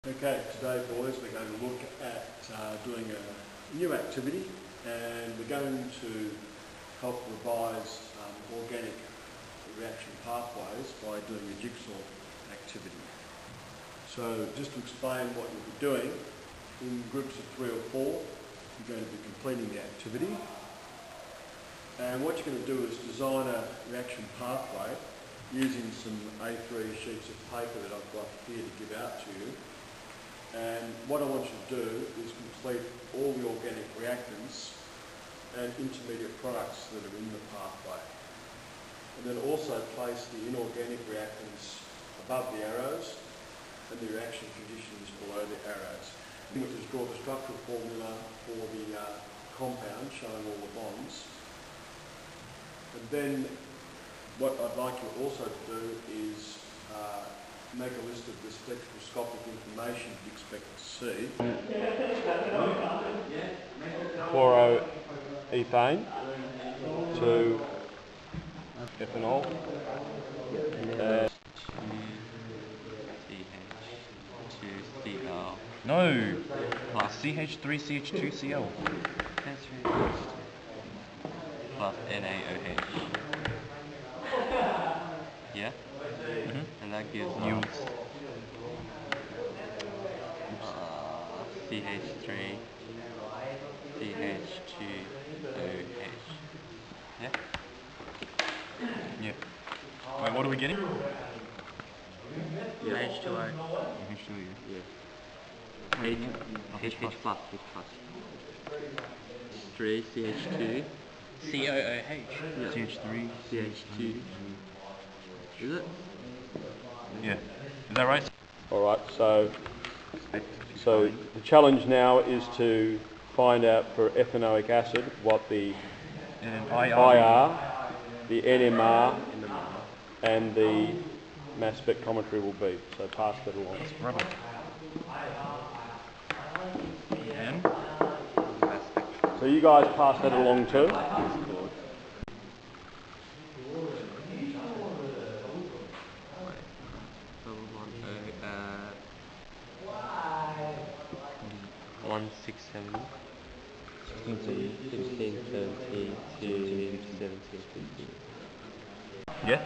Okay, today boys we're going to look at doing a new activity, and we're going to help revise organic reaction pathways by doing a jigsaw activity. So just to explain what you'll be doing, in groups of 3 or 4 you're going to be completing the activity, and what you're going to do is design a reaction pathway using some A3 sheets of paper that I've got here to give out to you. And what I want you to do is complete all the organic reactants and intermediate products that are in the pathway. And then also place the inorganic reactants above the arrows and the reaction conditions below the arrows. You want to draw the structural formula for the compound showing all the bonds. And then what I'd like you also to do is make a list of the spectroscopic information you'd expect to see. Chloroethane to ethanol. CH2Cl. No! Plus CH3CH2Cl. That's right. Plus NaOH. Yeah? And that gives you CH3 CH2OH. Yeah? Yeah. Wait, what are we getting? Yeah. H2O. H2O, Yeah. H plus. 3 CH2 COOH. yeah. CH3, CH2. Is it? Yeah. Is that right? Alright, so the challenge now is to find out for ethanoic acid what the IR, the NMR and the mass spectrometry will be. So pass that along. Rubber. And? So you guys pass that along too. One 670, 16, 17, 17, 17, 17, 15. Yeah?